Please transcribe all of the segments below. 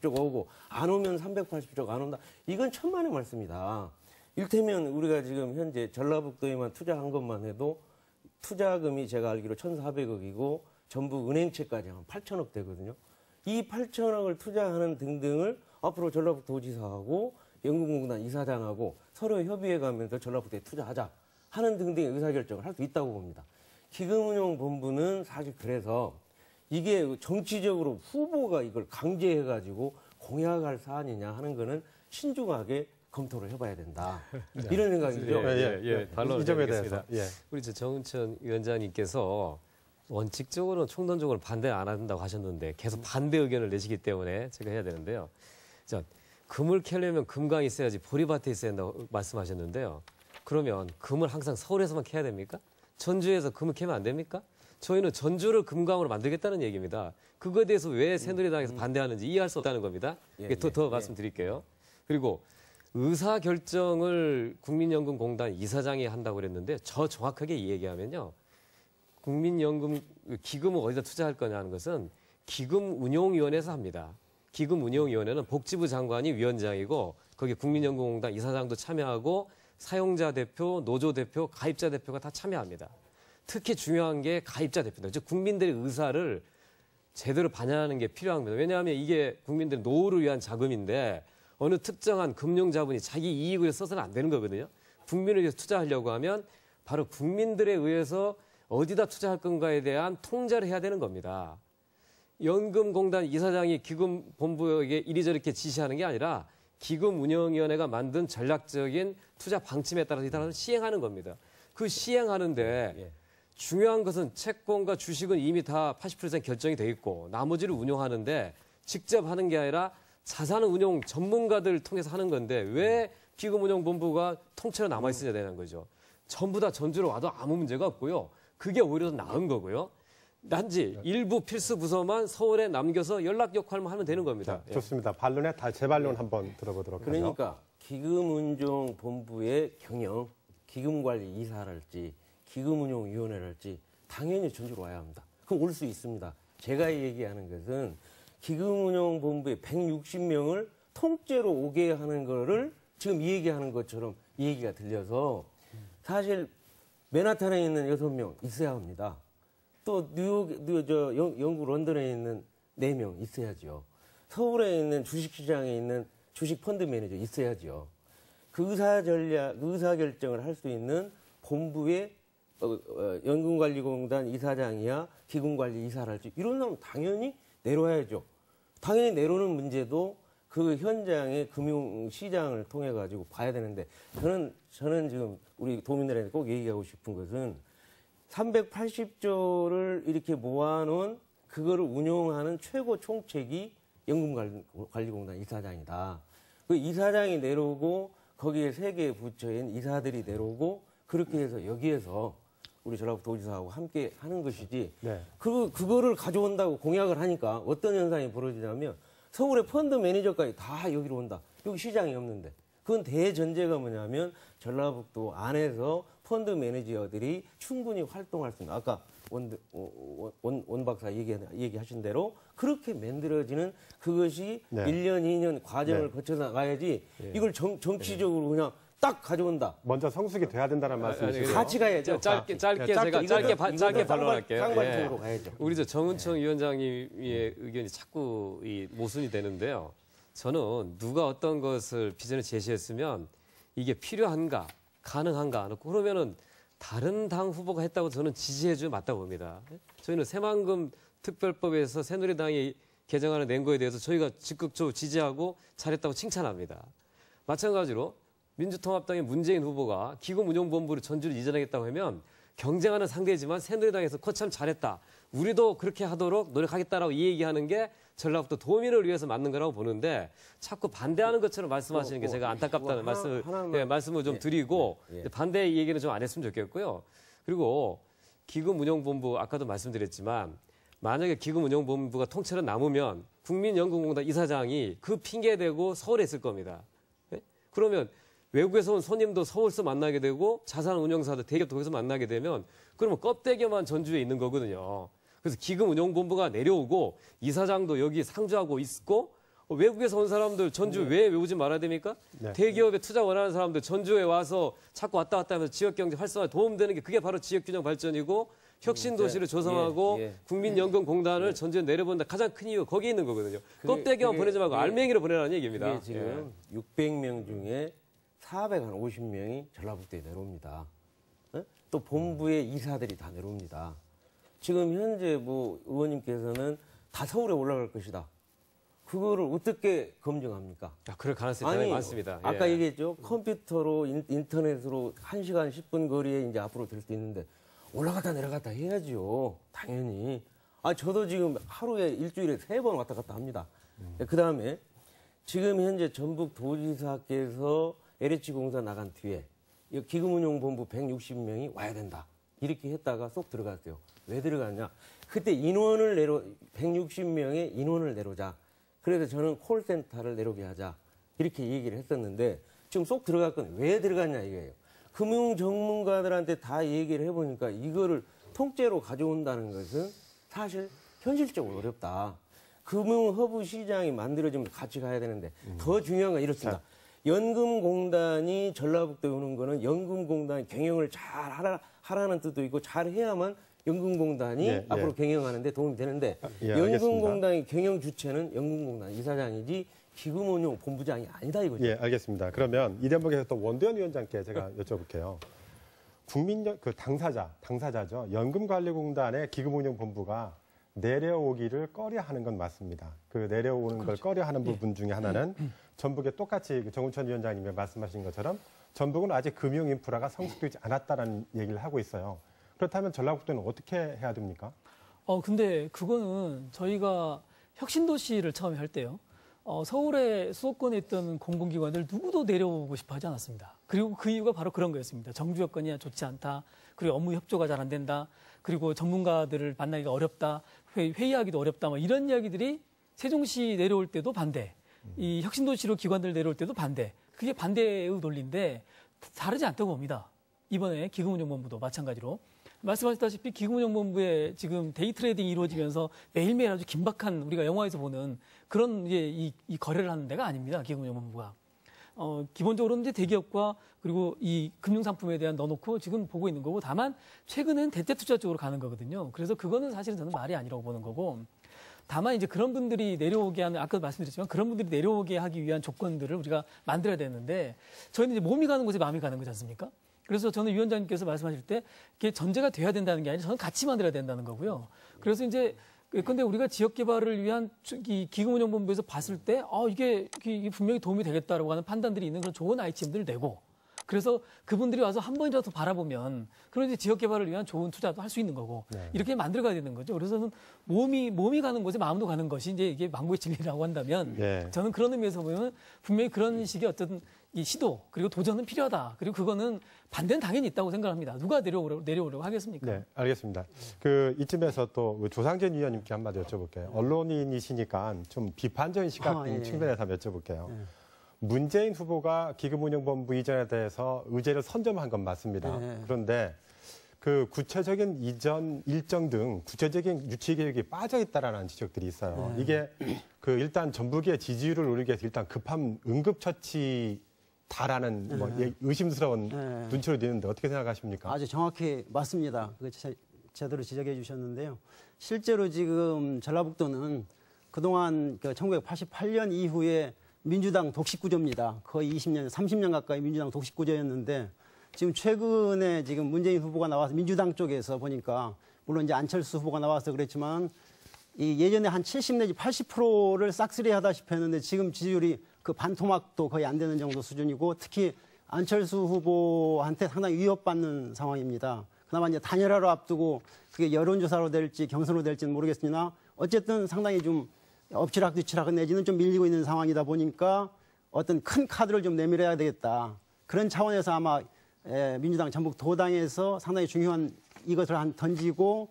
380조가 오고 안 오면 380조가 안 온다. 이건 천만의 말씀이다. 일테면 우리가 지금 현재 전라북도에만 투자한 것만 해도 투자금이 제가 알기로 1,400억이고 전부 은행채까지 한 8천억 되거든요. 이 8천억을 투자하는 등등을 앞으로 전라북도지사하고 연금공단 이사장하고 서로 협의해가면서 전라북도에 투자하자 하는 등등의 의사결정을 할 수 있다고 봅니다. 기금운용본부는 사실 그래서 이게 정치적으로 후보가 이걸 강제해가지고 공약할 사안이냐 하는 거는 신중하게 검토를 해봐야 된다. 이런 생각이죠. 이 점에 대해서. 우리 정은천 위원장님께서 원칙적으로는 총론적으로 반대 안 한다고 하셨는데 계속 반대 의견을 내시기 때문에 제가 해야 되는데요. 자, 금을 캐려면 금강이 있어야지 보리밭에 있어야 한다고 말씀하셨는데요. 그러면 금을 항상 서울에서만 캐야 됩니까? 전주에서 금을 캐면 안 됩니까? 저희는 전주를 금강으로 만들겠다는 얘기입니다. 그거에 대해서 왜 새누리당에서 반대하는지 이해할 수 없다는 겁니다. 더 말씀드릴게요. 그리고 의사결정을 국민연금공단 이사장이 한다고 그랬는데 저 정확하게 얘기하면요. 국민연금 기금을 어디다 투자할 거냐는 것은 기금운용위원회에서 합니다. 기금운용위원회는 복지부 장관이 위원장이고 거기 국민연금공단 이사장도 참여하고 사용자 대표, 노조 대표, 가입자 대표가 다 참여합니다. 특히 중요한 게 가입자 대표입니다. 즉 국민들의 의사를 제대로 반영하는 게 필요한 겁니다. 왜냐하면 이게 국민들의 노후를 위한 자금인데 어느 특정한 금융자본이 자기 이익을 위해서 써서는 안 되는 거거든요. 국민을 위해서 투자하려고 하면 바로 국민들에 의해서 어디다 투자할 건가에 대한 통제를 해야 되는 겁니다. 연금공단 이사장이 기금본부에게 이리저리 지시하는 게 아니라 기금운용위원회가 만든 전략적인 투자 방침에 따라서 이 사람을 시행하는 겁니다. 그 시행하는데 중요한 것은 채권과 주식은 이미 다 80% 결정이 돼 있고 나머지를 운용하는데 직접 하는 게 아니라 자산운용 전문가들 통해서 하는 건데 왜 기금운용본부가 통째로 남아있어야 되는 거죠. 전부 다 전주로 와도 아무 문제가 없고요. 그게 오히려 더 나은 거고요. 단지 일부 필수 부서만 서울에 남겨서 연락 역할만 하면 되는 겁니다. 자, 좋습니다. 반론의 재반론 한번 들어보도록 하죠. 그러니까 기금운용본부의 경영, 기금관리 이사랄지 기금운용위원회랄지 당연히 전주로 와야 합니다. 그럼 올 수 있습니다. 제가 얘기하는 것은 기금운용본부의 160명을 통째로 오게 하는 거를 지금 이 얘기하는 것처럼 이 얘기가 들려서 사실 맨하탄에 있는 6명 있어야 합니다. 또 영국 런던에 있는 4명 있어야죠. 서울에 있는 주식시장에 있는 주식펀드 매니저 있어야죠. 그 의사결정을 할 수 있는 본부의 연금관리공단 이사장이야 기금관리 이사랄지 이런 사람 당연히 내려와야죠. 당연히 내려오는 문제도 그 현장의 금융시장을 통해 가지고 봐야 되는데 저는 지금 우리 도민들에게 꼭 얘기하고 싶은 것은 380조를 이렇게 모아놓은 그거를 운용하는 최고 총책이 연금관리공단 이사장이다. 그 이사장이 내려오고 거기에 3개 부처인 이사들이 내려오고 그렇게 해서 여기에서 우리 전라북도지사하고 함께 하는 것이지 그거를 가져온다고 공약을 하니까 어떤 현상이 벌어지냐면 서울의 펀드 매니저까지 다 여기로 온다. 여기 시장이 없는데. 그건 대전제가 뭐냐면 전라북도 안에서 펀드 매니저들이 충분히 활동할 수 있는 아까 원 박사 얘기하신 대로 그렇게 만들어지는 그것이 1년, 2년 과정을 거쳐서 가야지 이걸 정치적으로 그냥 딱 가져온다. 먼저 성숙이 돼야 된다는 말씀이시죠? 같이 가야죠. 짧게 짧게 반론할게요. 쌍방향으로 가야죠. 우리 정은청 위원장님의 의견이 자꾸 모순이 되는데요. 저는 누가 어떤 것을 비전을 제시했으면 이게 필요한가, 가능한가, 그러면은 다른 당 후보가 했다고 저는 지지해주면 맞다고 봅니다. 저희는 새만금 특별법에서 새누리당이 개정안을 낸 거에 대해서 저희가 적극적으로 지지하고 잘했다고 칭찬합니다. 마찬가지로 민주통합당의 문재인 후보가 기금운용본부를 전주를 이전하겠다고 하면 경쟁하는 상대지만 새누리당에서 거참 잘했다. 우리도 그렇게 하도록 노력하겠다라고 이 얘기하는 게 전라북도 도민을 위해서 맞는 거라고 보는데 자꾸 반대하는 것처럼 말씀하시는 게 제가 안타깝다는 말씀을 좀 드리고 반대 얘기는 좀 안 했으면 좋겠고요. 그리고 기금운용본부 아까도 말씀드렸지만 만약에 기금운용본부가 통째로 남으면 국민연금공단 이사장이 그 핑계 대고 서울에 있을 겁니다. 그러면 외국에서 온 손님도 서울에서 만나게 되고 자산운용사도 대기업도 거기서 만나게 되면 그러면 껍데기만 전주에 있는 거거든요. 그래서 기금운용본부가 내려오고 이사장도 여기 상주하고 있고 외국에서 온 사람들 전주 왜 오지 말아야 됩니까? 네. 대기업에 투자 원하는 사람들 전주에 와서 자꾸 왔다 갔다 하면서 지역경제 활성화에 도움되는 게 그게 바로 지역균형 발전이고 혁신도시를 조성하고 국민연금공단을 전주에 내려본다 가장 큰 이유가 거기에 있는 거거든요. 껍데기만 보내지 말고 알맹이로 보내라는 얘기입니다. 이게 지금 600명 중에 450명이 전라북도에 내려옵니다. 또 본부의 이사들이 다 내려옵니다. 지금 현재 뭐 의원님께서는 다 서울에 올라갈 것이다. 그거를 어떻게 검증합니까? 그럴 가능성이 대단히 많습니다. 아까 얘기했죠. 컴퓨터로 인터넷으로 1시간 10분 거리에 이제 앞으로 될 수 있는데 올라갔다 내려갔다 해야죠. 당연히. 저도 지금 하루에 일주일에 3번 왔다 갔다 합니다. 그다음에 지금 현재 전북 도지사께서 LH 공사 나간 뒤에 기금운용본부 160명이 와야 된다. 이렇게 했다가 쏙 들어갔어요. 왜 들어갔냐? 그때 160명의 인원을 내려자. 그래서 저는 콜센터를 내려오게 하자. 이렇게 얘기를 했었는데 지금 쏙 들어갔거든요. 왜 들어갔냐 이거예요. 금융 전문가들한테 다 얘기를 해보니까 이거를 통째로 가져온다는 것은 사실 현실적으로 어렵다. 금융 허브 시장이 만들어지면 같이 가야 되는데 더 중요한 건 이렇습니다. 연금공단이 전라북도에 오는 거는 연금공단 경영을 잘 하라는 뜻도 있고 잘 해야만 연금공단이 앞으로 경영하는데 도움이 되는데 연금공단의 경영 주체는 연금공단 이사장이지 기금운용 본부장이 아니다 이거죠. 예, 알겠습니다. 그러면 이 대목에서 또 원대현 위원장께 제가 여쭤볼게요. 당사자죠. 연금관리공단의 기금운용본부가 내려오기를 꺼려하는 건 맞습니다. 그 내려오는 걸 꺼려하는 부분 중에 하나는 전북에 똑같이 정운천 위원장님이 말씀하신 것처럼 전북은 아직 금융 인프라가 성숙되지 않았다는 얘기를 하고 있어요. 그렇다면 전라북도는 어떻게 해야 됩니까? 근데 그거는 저희가 혁신도시를 처음에 할 때요. 서울에 수도권에 있던 공공기관들 누구도 내려오고 싶어 하지 않았습니다. 그리고 그 이유가 바로 그런 거였습니다. 정부 여건이 좋지 않다. 그리고 업무 협조가 잘 안 된다. 그리고 전문가들을 만나기가 어렵다. 회의하기도 어렵다. 뭐 이런 이야기들이 세종시 내려올 때도 반대. 이 혁신도시로 기관들 내려올 때도 반대. 그게 반대의 논리인데 다르지 않다고 봅니다. 이번에 기금운용본부도 마찬가지로. 말씀하셨다시피 기금운용본부에 지금 데이 트레이딩이 이루어지면서 매일매일 아주 긴박한 우리가 영화에서 보는 그런 이제 이 거래를 하는 데가 아닙니다. 기금운용본부가. 기본적으로는 이제 대기업과 그리고 이 금융상품에 대한 넣어놓고 지금 보고 있는 거고 다만 최근엔 대체투자 쪽으로 가는 거거든요. 그래서 그거는 사실은 저는 말이 아니라고 보는 거고 다만 이제 그런 분들이 내려오게 하는 아까도 말씀드렸지만 그런 분들이 내려오게 하기 위한 조건들을 우리가 만들어야 되는데 저희는 이제 몸이 가는 곳에 마음이 가는 거지 않습니까? 그래서 저는 위원장님께서 말씀하실 때 이게 전제가 돼야 된다는 게 아니라 저는 같이 만들어야 된다는 거고요. 그래서 이제 근데 우리가 지역 개발을 위한 이 기금운용본부에서 봤을 때 이게 분명히 도움이 되겠다라고 하는 판단들이 있는 그런 좋은 아이템들을 내고 그래서 그분들이 와서 한 번이라도 바라보면 그런 이제 지역 개발을 위한 좋은 투자도 할 수 있는 거고 이렇게 만들어가야 되는 거죠. 그래서는 몸이 가는 곳에 마음도 가는 것이 이제 이게 망고의 진리라고 한다면 저는 그런 의미에서 보면 분명히 그런 식의 어떤 이 시도 그리고 도전은 필요하다. 그리고 그거는 반대는 당연히 있다고 생각합니다. 누가 내려오려고 하겠습니까? 네, 알겠습니다. 이쯤에서 또 조상진 위원님께 한마디 여쭤볼게요. 언론인이시니까 좀 비판적인 시각적인 측면에서 여쭤볼게요. 문재인 후보가 기금운용본부 이전에 대해서 의제를 선점한 건 맞습니다. 그런데 그 구체적인 이전 일정 등 구체적인 유치 계획이 빠져 있다라는 지적들이 있어요. 이게 일단 전북의 지지율을 올리기 위해서 일단 급한 응급처치다라는 의심스러운 눈치로 되는데 어떻게 생각하십니까? 아주 정확히 맞습니다. 제대로 지적해 주셨는데요. 실제로 지금 전라북도는 그동안 1988년 이후에 민주당 독식구조입니다. 거의 20년, 30년 가까이 민주당 독식구조였는데 지금 최근에 지금 문재인 후보가 나와서 민주당 쪽에서 보니까 물론 이제 안철수 후보가 나와서 그랬지만 이 예전에 한 70 내지 80%를 싹쓸이하다시피 했는데 지금 지지율이 그 반토막도 거의 안 되는 정도 수준이고 특히 안철수 후보한테 상당히 위협받는 상황입니다. 그나마 이제 단일화로 앞두고 그게 여론조사로 될지 경선으로 될지는 모르겠으나 어쨌든 상당히 좀 엎치락뒤치락 내지는 좀 밀리고 있는 상황이다 보니까 어떤 큰 카드를 좀 내밀어야 되겠다. 그런 차원에서 아마 민주당 전북 도당에서 상당히 중요한 이것을 던지고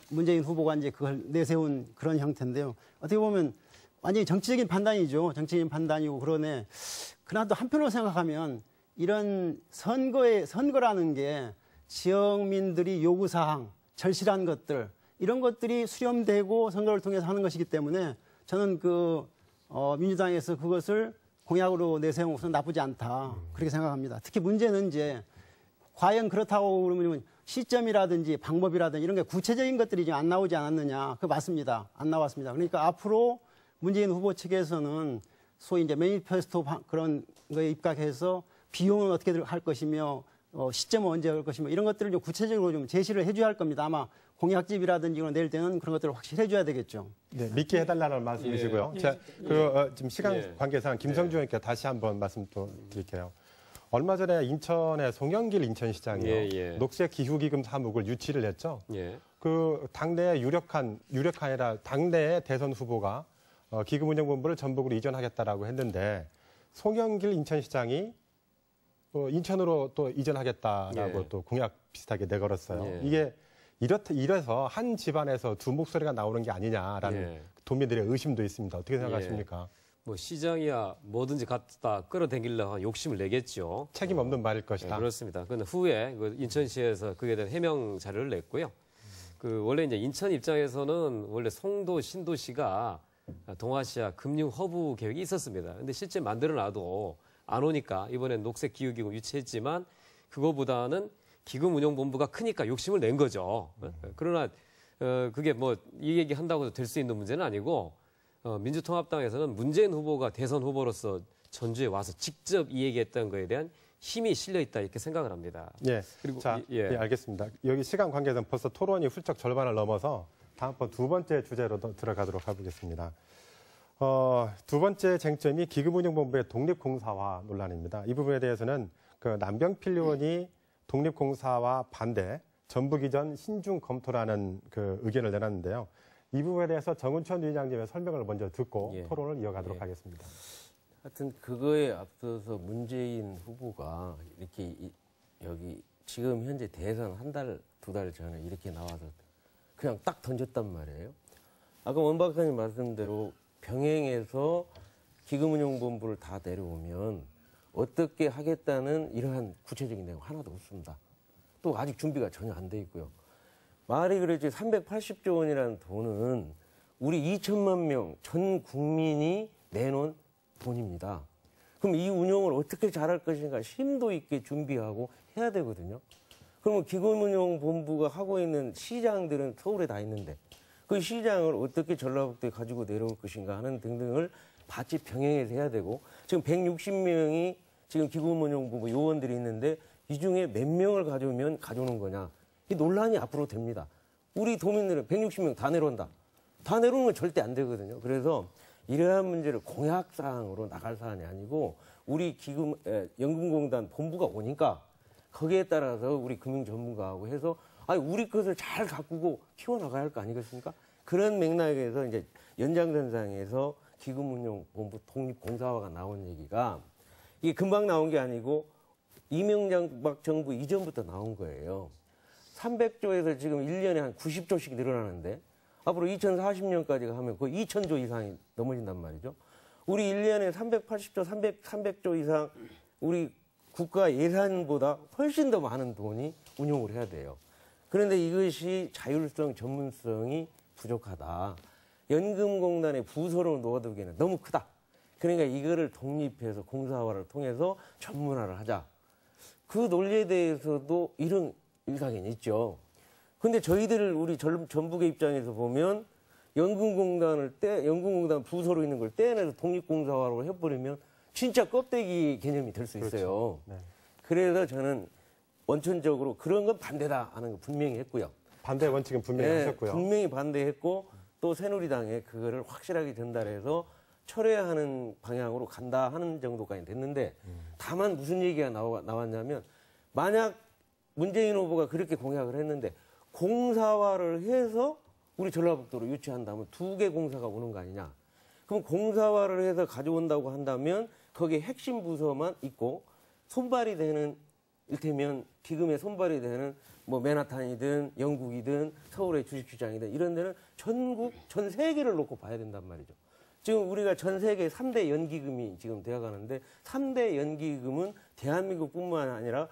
문재인 후보가 이제 그걸 내세운 그런 형태인데요. 어떻게 보면 완전히 정치적인 판단이죠. 정치적인 판단이고 그러네. 그러나 또 한편으로 생각하면 이런 선거라는 게 지역민들이 요구사항, 절실한 것들 이런 것들이 수렴되고 선거를 통해서 하는 것이기 때문에 저는 민주당에서 그것을 공약으로 내세운 것은 나쁘지 않다. 그렇게 생각합니다. 특히 문제는 이제 과연 그렇다고 그러면 시점이라든지 방법이라든지 이런 게 구체적인 것들이 지금 안 나오지 않았느냐. 그거 맞습니다. 안 나왔습니다. 그러니까 앞으로 문재인 후보 측에서는 소위 이제 매니페스토 그런 거에 입각해서 비용은 어떻게 할 것이며 시점은 언제 할 것이며 이런 것들을 좀 구체적으로 좀 제시를 해줘야 할 겁니다. 아마 공약집이라든지 이런 낼 때는 그런 것들을 확실히 해줘야 되겠죠. 네, 믿게 해달라는 말씀이시고요. 자, 지금 시간 관계상 김성주 의원께 다시 한번 말씀 또 드릴게요. 얼마 전에 인천의 송영길 인천시장이요. 녹색 기후기금 사목을 유치를 했죠. 그 당내에 유력한이라 당내의 대선 후보가 기금운용본부를 전북으로 이전하겠다라고 했는데 송영길 인천시장이 인천으로 또 이전하겠다라고 또 공약 비슷하게 내걸었어요. 이게 이래서 한 집안에서 두 목소리가 나오는 게 아니냐라는 도민들의 의심도 있습니다. 어떻게 생각하십니까? 뭐 시장이야 뭐든지 갖다 끌어당기려고 욕심을 내겠죠. 책임 없는 말일 것이다. 그렇습니다. 그런데 후에 인천시에서 그에 대한 해명 자료를 냈고요. 원래 이제 인천 입장에서는 원래 송도 신도시가 동아시아 금융 허브 계획이 있었습니다. 근데 실제 만들어놔도 안 오니까 이번엔 녹색 기후기금 유치했지만 그거보다는 기금운용본부가 크니까 욕심을 낸 거죠. 그러나 그게 뭐 이 얘기 한다고 될 수 있는 문제는 아니고 민주통합당에서는 문재인 후보가 대선 후보로서 전주에 와서 직접 이 얘기했던 거에 대한 힘이 실려 있다 이렇게 생각을 합니다. 그리고 알겠습니다. 여기 시간 관계상 벌써 토론이 훌쩍 절반을 넘어서 다음번 두 번째 주제로 들어가도록 해보겠습니다. 두 번째 쟁점이 기금운용본부의 독립공사화 논란입니다. 이 부분에 대해서는 남병필 의원이 독립공사화 반대, 전북 이전 신중 검토라는 의견을 내놨는데요. 이 부분에 대해서 정은천 위원장님의 설명을 먼저 듣고 토론을 이어가도록 하겠습니다. 하여튼 그거에 앞서서 문재인 후보가 이렇게 여기 지금 현재 대선 한 달, 두 달 전에 이렇게 나와서 그냥 딱 던졌단 말이에요. 아까 원 박사님 말씀대로 병행해서 기금운용본부를 다 내려오면 어떻게 하겠다는 이러한 구체적인 내용 하나도 없습니다. 또 아직 준비가 전혀 안 돼 있고요. 말이 그랬지 380조 원이라는 돈은 우리 2천만 명 전 국민이 내놓은 돈입니다. 그럼 이 운용을 어떻게 잘할 것인가 심도 있게 준비하고 해야 되거든요. 그러면 기금운용본부가 하고 있는 시장들은 서울에 다 있는데 그 시장을 어떻게 전라북도에 가지고 내려올 것인가 하는 등등을 같이 병행해서 해야 되고 지금 160명이 지금 기금운용본부 요원들이 있는데 이 중에 몇 명을 가져오는 거냐. 이 논란이 앞으로 됩니다. 우리 도민들은 160명 다 내려온다. 다 내려오는 건 절대 안 되거든요. 그래서 이러한 문제를 공약사항으로 나갈 사안이 아니고 우리 연금공단 본부가 오니까 거기에 따라서 우리 금융전문가하고 해서 우리 것을 잘 가꾸고 키워나가야 할 거 아니겠습니까? 그런 맥락에서 이제 연장선상에서 기금운용본부 독립공사화가 나온 얘기가 이게 금방 나온 게 아니고 이명박 정부 이전부터 나온 거예요. 300조에서 지금 1년에 한 90조씩 늘어나는데 앞으로 2040년까지 하면 거의 2,000조 이상이 넘어진단 말이죠. 우리 1년에 380조, 300조 이상 우리 국가 예산보다 훨씬 더 많은 돈이 운용을 해야 돼요. 그런데 이것이 자율성, 전문성이 부족하다. 연금공단의 부서로 놓아두기에는 너무 크다. 그러니까 이거를 독립해서 공사화를 통해서 전문화를 하자. 그 논리에 대해서도 이런 일각이 있죠. 근데 우리 전북의 입장에서 보면 연금공단 부서로 있는 걸 떼내서 독립공사화로 해버리면 진짜 껍데기 개념이 될 수 있어요. 그렇죠. 그래서 저는 원천적으로 그런 건 반대다 하는 거 분명히 했고요. 반대 원칙은 분명히 하셨고요. 분명히 반대했고 또 새누리당에 그거를 확실하게 전달해서 철회하는 방향으로 간다 하는 정도까지 됐는데 다만 무슨 얘기가 나왔냐면 만약 문재인 후보가 그렇게 공약을 했는데 공사화를 해서 우리 전라북도로 유치한다면 2개 공사가 오는 거 아니냐. 그럼 공사화를 해서 가져온다고 한다면 거기에 핵심 부서만 있고 손발이 되는 일테면 기금에 손발이 되는 뭐 맨하탄이든 영국이든 서울의 주식시장이든 이런 데는 전 세계를 놓고 봐야 된단 말이죠. 지금 우리가 전 세계 3대 연기금이 지금 되어가는데 3대 연기금은 대한민국뿐만 아니라